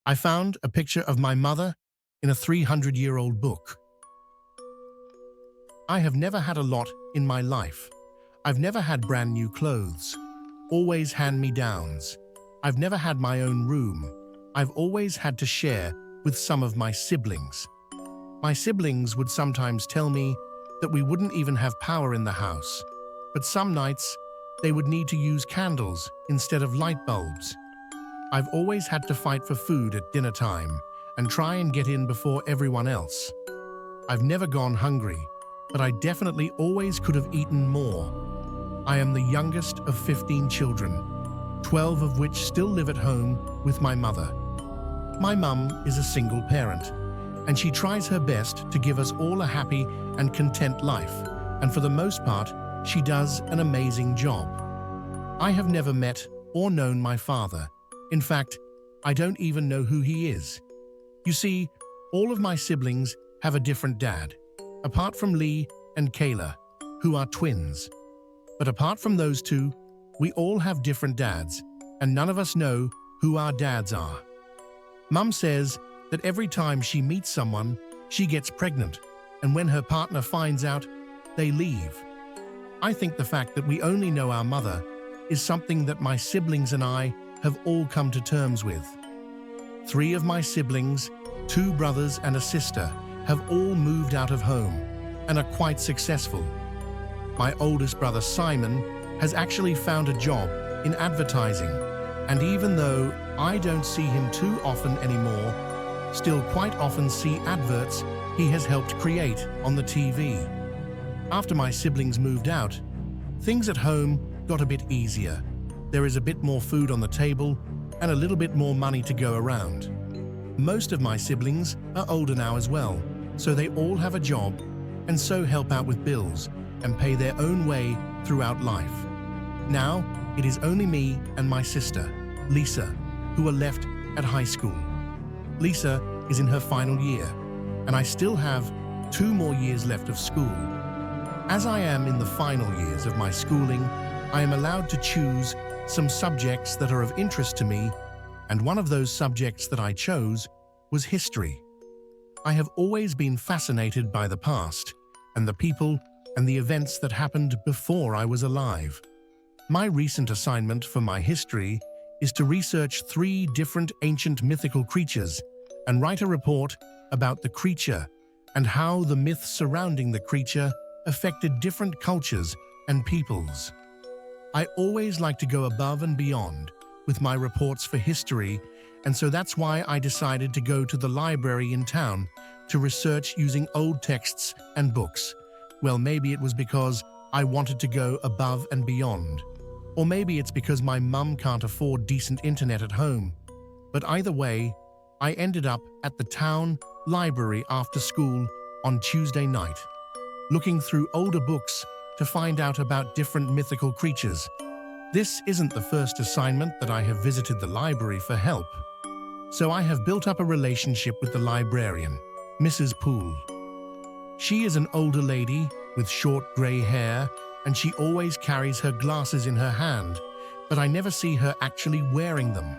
I found a picture of my mother in a 300-year-old book. I have never had a lot in my life. I've never had brand new clothes, always hand-me-downs. I've never had my own room. I've always had to share with some of my siblings. My siblings would sometimes tell me that we wouldn't even have power in the house, but some nights they would need to use candles instead of light bulbs. I've always had to fight for food at dinner time and try and get in before everyone else. I've never gone hungry, but I definitely always could have eaten more. I am the youngest of 15 children, 12 of which still live at home with my mother. My mum is a single parent, and she tries her best to give us all a happy and content life, and for the most part, she does an amazing job. I have never met or known my father. In fact, I don't even know who he is. You see, all of my siblings have a different dad, apart from Lee and Kayla, who are twins. But apart from those two, we all have different dads, and none of us know who our dads are. Mum says that every time she meets someone, she gets pregnant, and when her partner finds out, they leave. I think the fact that we only know our mother is something that my siblings and I have all come to terms with. 3 of my siblings, 2 brothers and a sister, have all moved out of home and are quite successful. My oldest brother Simon has actually found a job in advertising, and even though I don't see him too often anymore, still quite often see adverts he has helped create on the TV. After my siblings moved out, things at home got a bit easier. There is a bit more food on the table and a little bit more money to go around. Most of my siblings are older now as well, so they all have a job and so help out with bills and pay their own way throughout life. Now, it is only me and my sister, Lisa, who are left at high school. Lisa is in her final year, and I still have 2 more years left of school. As I am in the final years of my schooling, I am allowed to choose some subjects that are of interest to me, and one of those subjects that I chose was history. I have always been fascinated by the past and the people and the events that happened before I was alive. My recent assignment for my history is to research 3 different ancient mythical creatures and write a report about the creature and how the myths surrounding the creature affected different cultures and peoples. I always like to go above and beyond with my reports for history, and so that's why I decided to go to the library in town to research using old texts and books. Well, maybe it was because I wanted to go above and beyond. Or maybe it's because my mum can't afford decent internet at home. But either way, I ended up at the town library after school on Tuesday night, looking through older books to find out about different mythical creatures. This isn't the first assignment that I have visited the library for help. So I have built up a relationship with the librarian, Mrs. Poole. She is an older lady with short grey hair, and she always carries her glasses in her hand, but I never see her actually wearing them.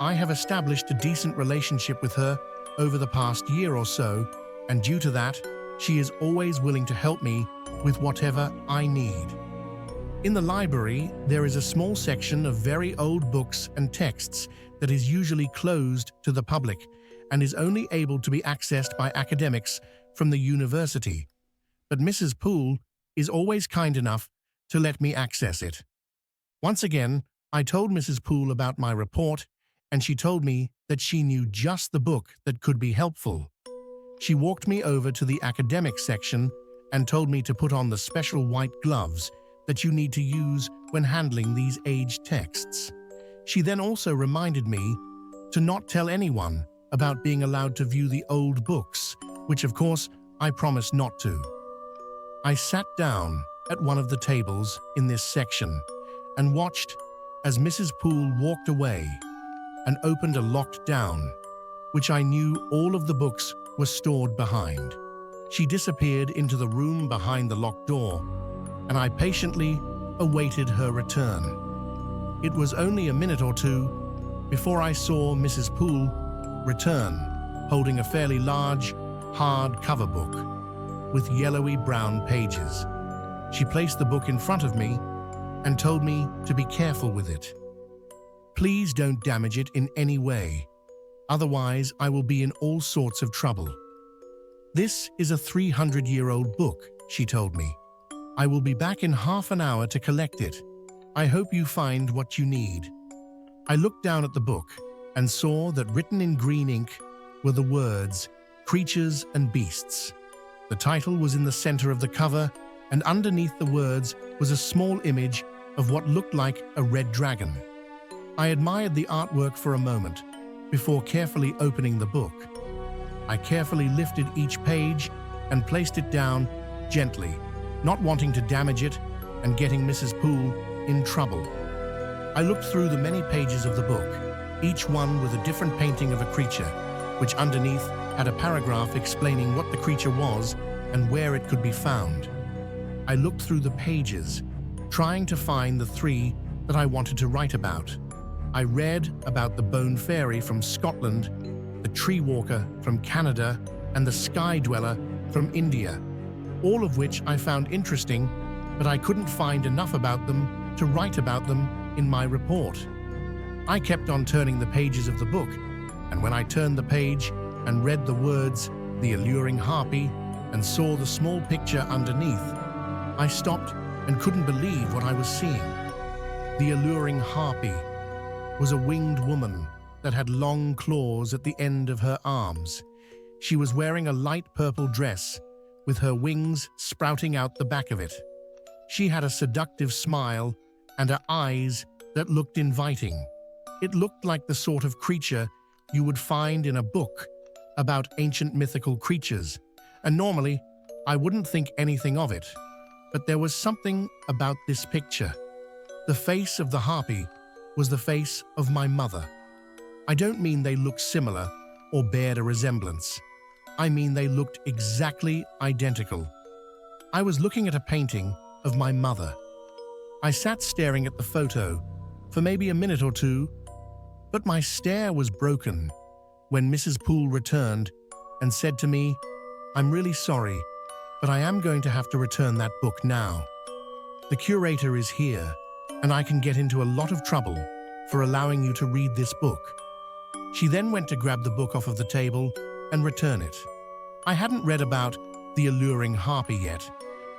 I have established a decent relationship with her over the past year or so, and due to that, she is always willing to help me with whatever I need. In the library, there is a small section of very old books and texts that is usually closed to the public and is only able to be accessed by academics from the university. But Mrs. Poole is always kind enough to let me access it. Once again, I told Mrs. Poole about my report, and she told me that she knew just the book that could be helpful. She walked me over to the academic section and told me to put on the special white gloves that you need to use when handling these aged texts. She then also reminded me to not tell anyone about being allowed to view the old books, which of course I promised not to. I sat down at one of the tables in this section and watched as Mrs. Poole walked away and opened a locked down, which I knew all of the books were stored behind. She disappeared into the room behind the locked door, and I patiently awaited her return. It was only a minute or two before I saw Mrs. Poole return, holding a fairly large, hard cover book with yellowy brown pages. She placed the book in front of me and told me to be careful with it. Please don't damage it in any way, otherwise I will be in all sorts of trouble. This is a 300-year-old book, she told me. I will be back in half an hour to collect it. I hope you find what you need. I looked down at the book and saw that written in green ink were the words, Creatures and Beasts. The title was in the center of the cover, and underneath the words was a small image of what looked like a red dragon. I admired the artwork for a moment before carefully opening the book. I carefully lifted each page and placed it down gently, not wanting to damage it and getting Mrs. Poole in trouble. I looked through the many pages of the book, each one with a different painting of a creature, which underneath had a paragraph explaining what the creature was and where it could be found. I looked through the pages, trying to find the three that I wanted to write about. I read about the Bone Fairy from Scotland, the Tree Walker from Canada, and the Sky Dweller from India, all of which I found interesting, but I couldn't find enough about them to write about them in my report. I kept on turning the pages of the book, and when I turned the page and read the words, The Alluring Harpy, and saw the small picture underneath, I stopped and couldn't believe what I was seeing. The Alluring Harpy was a winged woman that had long claws at the end of her arms. She was wearing a light purple dress with her wings sprouting out the back of it. She had a seductive smile and her eyes that looked inviting. It looked like the sort of creature you would find in a book about ancient mythical creatures, and normally I wouldn't think anything of it. But there was something about this picture. The face of the harpy was the face of my mother. I don't mean they looked similar or bared a resemblance. I mean they looked exactly identical. I was looking at a painting of my mother. I sat staring at the photo for maybe a minute or two, but my stare was broken when Mrs. Poole returned and said to me, "I'm really sorry, but I am going to have to return that book now. The curator is here, and I can get into a lot of trouble for allowing you to read this book." She then went to grab the book off of the table and return it. I hadn't read about The Alluring Harpy yet,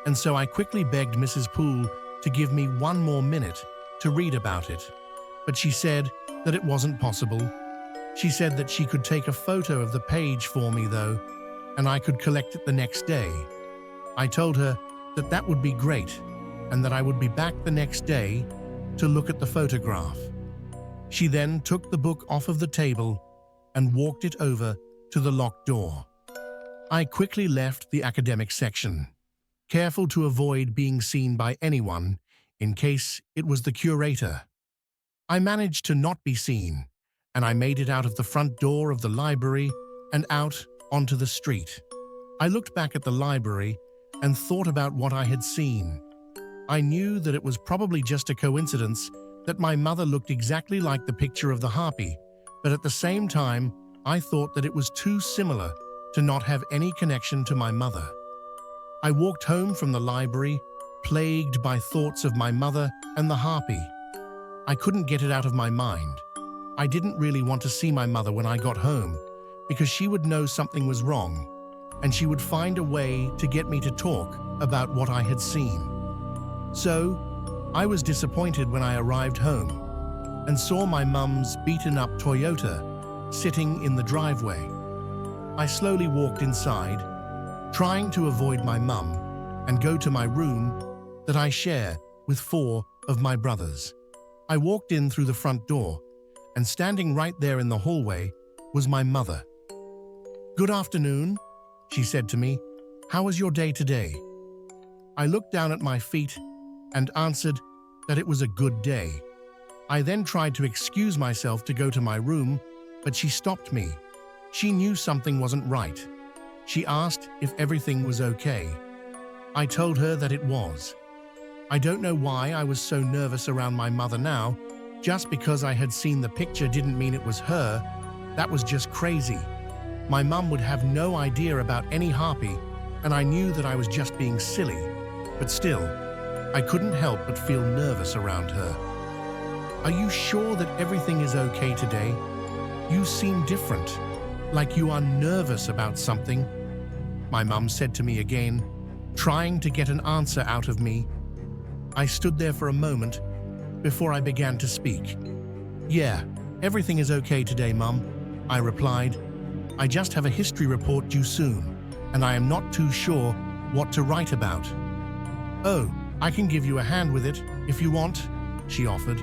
and so I quickly begged Mrs. Poole to give me one more minute to read about it. But she said that it wasn't possible. She said that she could take a photo of the page for me, though, and I could collect it the next day. I told her that that would be great, and that I would be back the next day to look at the photograph. She then took the book off of the table and walked it over to the locked door. I quickly left the academic section, careful to avoid being seen by anyone in case it was the curator. I managed to not be seen, and I made it out of the front door of the library and out onto the street. I looked back at the library and thought about what I had seen. I knew that it was probably just a coincidence that my mother looked exactly like the picture of the harpy, but at the same time, I thought that it was too similar to not have any connection to my mother. I walked home from the library, plagued by thoughts of my mother and the harpy. I couldn't get it out of my mind. I didn't really want to see my mother when I got home, because she would know something was wrong, and she would find a way to get me to talk about what I had seen. So, I was disappointed when I arrived home and saw my mum's beaten-up Toyota sitting in the driveway. I slowly walked inside, trying to avoid my mum and go to my room that I share with 4 of my brothers. I walked in through the front door, and standing right there in the hallway was my mother. "Good afternoon," she said to me. "How was your day today?" I looked down at my feet and answered that it was a good day. I then tried to excuse myself to go to my room, but she stopped me. She knew something wasn't right. She asked if everything was okay. I told her that it was. I don't know why I was so nervous around my mother now. Just because I had seen the picture didn't mean it was her. That was just crazy. My mum would have no idea about any harpy, and I knew that I was just being silly. But still, I couldn't help but feel nervous around her. "Are you sure that everything is okay today? You seem different, like you are nervous about something," my mum said to me again, trying to get an answer out of me. I stood there for a moment before I began to speak. "Yeah, everything is okay today, Mum," I replied. "I just have a history report due soon, and I am not too sure what to write about." "Oh, I can give you a hand with it if you want," she offered.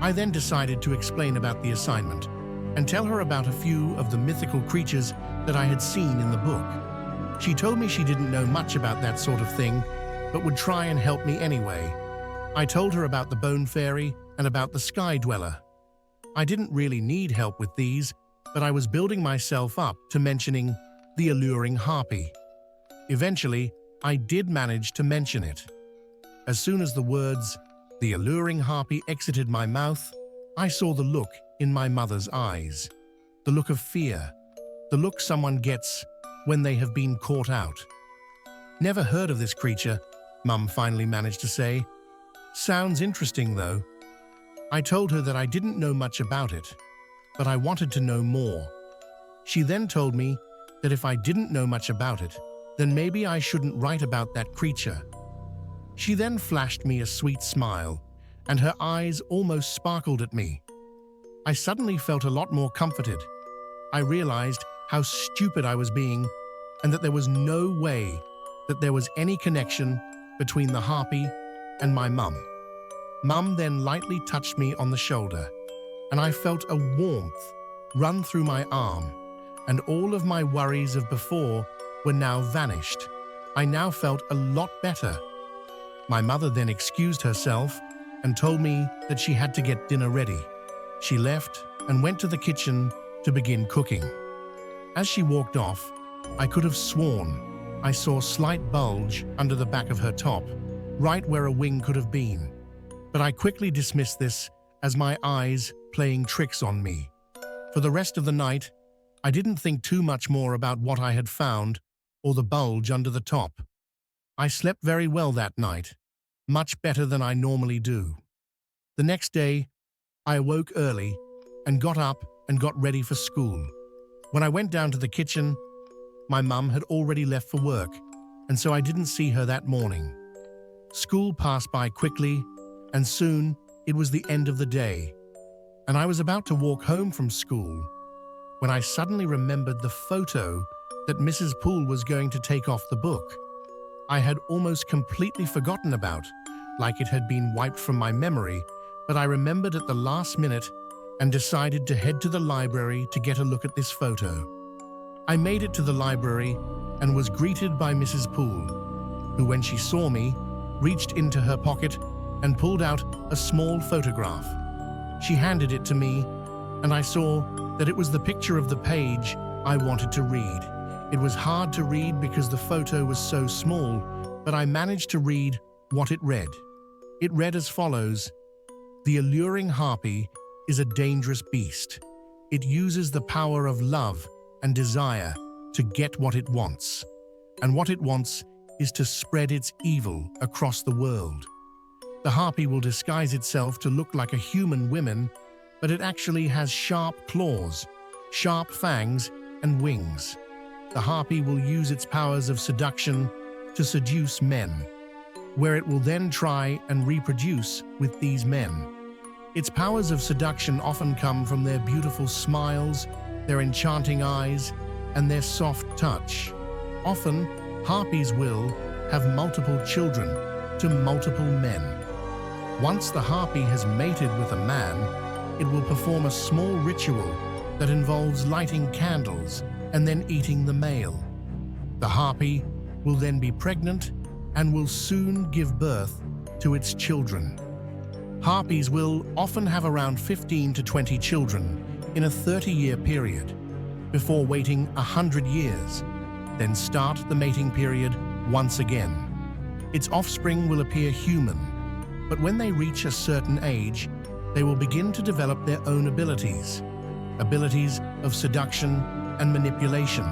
I then decided to explain about the assignment and tell her about a few of the mythical creatures that I had seen in the book. She told me she didn't know much about that sort of thing, but would try and help me anyway. I told her about the Bone Fairy and about the Sky Dweller. I didn't really need help with these, but I was building myself up to mentioning the alluring harpy. Eventually, I did manage to mention it. As soon as the words, "the alluring harpy," exited my mouth, I saw the look in my mother's eyes. The look of fear. The look someone gets when they have been caught out. "Never heard of this creature," Mum finally managed to say. "Sounds interesting, though." I told her that I didn't know much about it, but I wanted to know more. She then told me that if I didn't know much about it, then maybe I shouldn't write about that creature. She then flashed me a sweet smile, and her eyes almost sparkled at me. I suddenly felt a lot more comforted. I realized how stupid I was being, and that there was no way that there was any connection between the harpy and my mum. Mum then lightly touched me on the shoulder, and I felt a warmth run through my arm, and all of my worries of before were now vanished. I now felt a lot better. My mother then excused herself and told me that she had to get dinner ready. She left and went to the kitchen to begin cooking. As she walked off, I could have sworn I saw a slight bulge under the back of her top, right where a wing could have been. But I quickly dismissed this as my eyes playing tricks on me. For the rest of the night, I didn't think too much more about what I had found or the bulge under the top. I slept very well that night, much better than I normally do. The next day, I awoke early and got up and got ready for school. When I went down to the kitchen, my mum had already left for work, and so I didn't see her that morning. School passed by quickly, and soon it was the end of the day, and I was about to walk home from school when I suddenly remembered the photo that Mrs. Poole was going to take off the book. I had almost completely forgotten about, like it had been wiped from my memory, but I remembered at the last minute and decided to head to the library to get a look at this photo. I made it to the library and was greeted by Mrs. Poole, who, when she saw me, reached into her pocket and pulled out a small photograph. She handed it to me, and I saw that it was the picture of the page I wanted to read. It was hard to read because the photo was so small, but I managed to read what it read. It read as follows: "The alluring harpy is a dangerous beast. It uses the power of love and desire to get what it wants. And what it wants is to spread its evil across the world. The harpy will disguise itself to look like a human woman, but it actually has sharp claws, sharp fangs, and wings. The harpy will use its powers of seduction to seduce men, where it will then try and reproduce with these men. Its powers of seduction often come from their beautiful smiles, their enchanting eyes, and their soft touch. Often, harpies will have multiple children to multiple men. Once the harpy has mated with a man, it will perform a small ritual that involves lighting candles and then eating the male. The harpy will then be pregnant and will soon give birth to its children. Harpies will often have around 15 to 20 children in a 30-year period, before waiting 100 years, then start the mating period once again. Its offspring will appear human, but when they reach a certain age, they will begin to develop their own abilities. abilities of seduction and manipulation.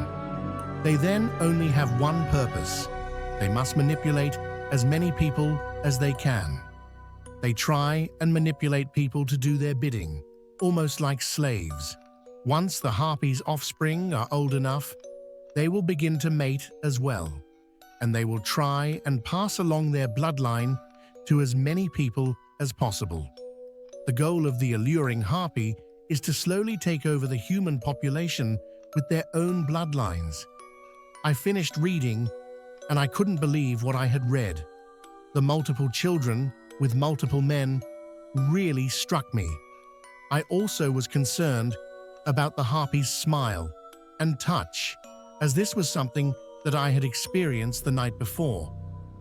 They then only have one purpose. They must manipulate as many people as they can. They try and manipulate people to do their bidding, almost like slaves. Once the harpy's offspring are old enough, they will begin to mate as well, and they will try and pass along their bloodline to as many people as possible. The goal of the alluring harpy is to slowly take over the human population with their own bloodlines. I finished reading, and I couldn't believe what I had read. The multiple children with multiple men really struck me. I also was concerned about the harpy's smile and touch, as this was something that I had experienced the night before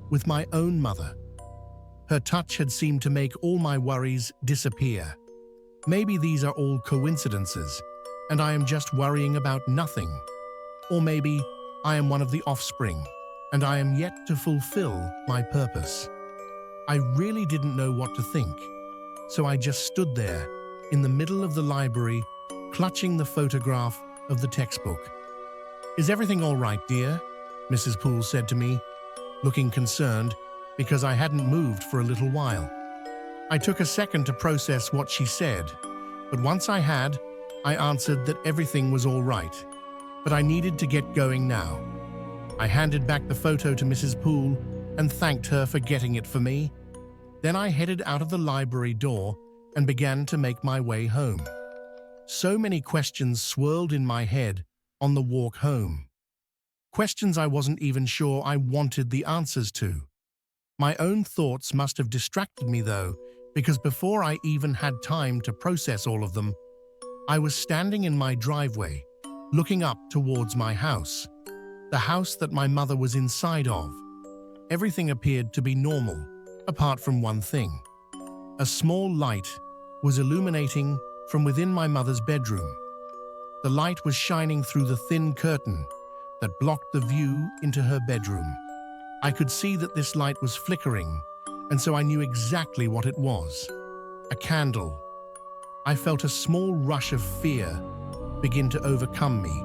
with my own mother. Her touch had seemed to make all my worries disappear. Maybe these are all coincidences, and I am just worrying about nothing. Or maybe I am one of the offspring, and I am yet to fulfill my purpose. I really didn't know what to think, so I just stood there in the middle of the library, clutching the photograph of the textbook. "Is everything all right, dear?" Mrs. Poole said to me, looking concerned because I hadn't moved for a little while. I took a second to process what she said, but once I had, I answered that everything was all right, but I needed to get going now. I handed back the photo to Mrs. Poole and thanked her for getting it for me. Then I headed out of the library door and began to make my way home. So many questions swirled in my head on the walk home. Questions I wasn't even sure I wanted the answers to. My own thoughts must have distracted me though, because before I even had time to process all of them, I was standing in my driveway, looking up towards my house, the house that my mother was inside of. Everything appeared to be normal, apart from one thing. A small light was illuminating from within my mother's bedroom. The light was shining through the thin curtain that blocked the view into her bedroom. I could see that this light was flickering, and so I knew exactly what it was. A candle. I felt a small rush of fear begin to overcome me.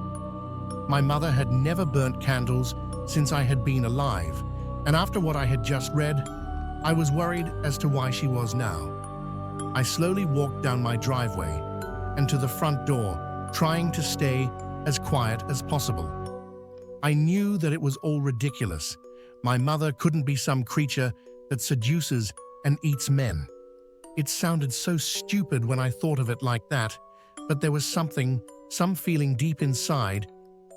My mother had never burnt candles since I had been alive, and after what I had just read, I was worried as to why she was now. I slowly walked down my driveway and to the front door, trying to stay as quiet as possible. I knew that it was all ridiculous. My mother couldn't be some creature that seduces and eats men. It sounded so stupid when I thought of it like that, but there was some feeling deep inside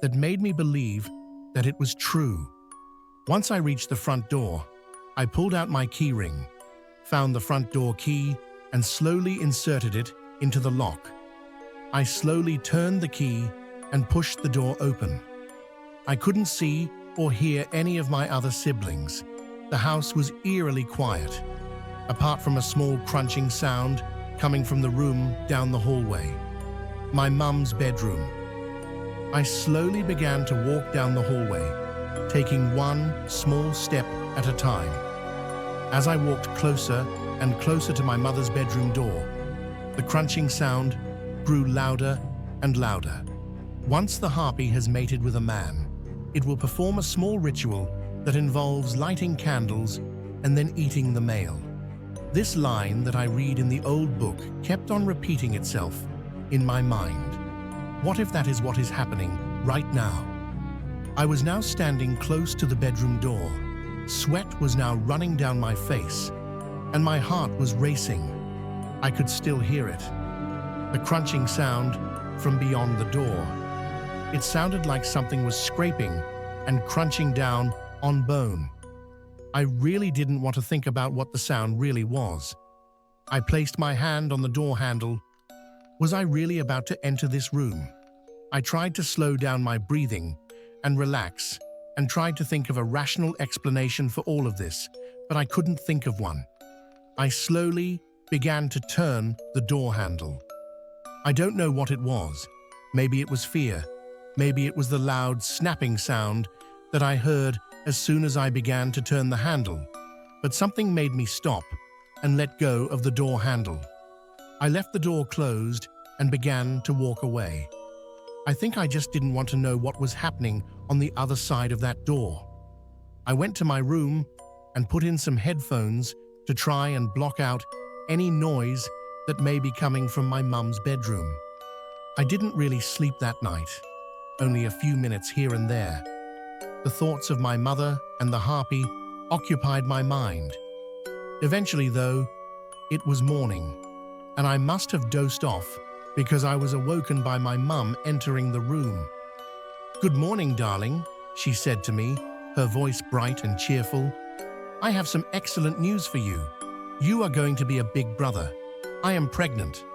that made me believe that it was true. Once I reached the front door, I pulled out my key ring, found the front door key, and slowly inserted it into the lock. I slowly turned the key and pushed the door open. I couldn't see or hear any of my other siblings. The house was eerily quiet, apart from a small crunching sound coming from the room down the hallway, my mum's bedroom. I slowly began to walk down the hallway, taking one small step at a time. As I walked closer and closer to my mother's bedroom door, the crunching sound grew louder and louder. Once the harpy has mated with a man, it will perform a small ritual that involves lighting candles and then eating the male. This line that I read in the old book kept on repeating itself in my mind. What if that is what is happening right now? I was now standing close to the bedroom door. Sweat was now running down my face, and my heart was racing. I could still hear it. The crunching sound from beyond the door. It sounded like something was scraping and crunching down on bone. I really didn't want to think about what the sound really was. I placed my hand on the door handle. Was I really about to enter this room? I tried to slow down my breathing and relax, and tried to think of a rational explanation for all of this, but I couldn't think of one. I slowly began to turn the door handle. I don't know what it was. Maybe it was fear. Maybe it was the loud snapping sound that I heard as soon as I began to turn the handle, but something made me stop and let go of the door handle. I left the door closed and began to walk away. I think I just didn't want to know what was happening on the other side of that door. I went to my room and put in some headphones to try and block out any noise that may be coming from my mum's bedroom. I didn't really sleep that night, only a few minutes here and there. The thoughts of my mother and the harpy occupied my mind. Eventually, though, it was morning, and I must have dozed off because I was awoken by my mum entering the room. "Good morning, darling," she said to me, her voice bright and cheerful. "I have some excellent news for you. You are going to be a big brother. I am pregnant."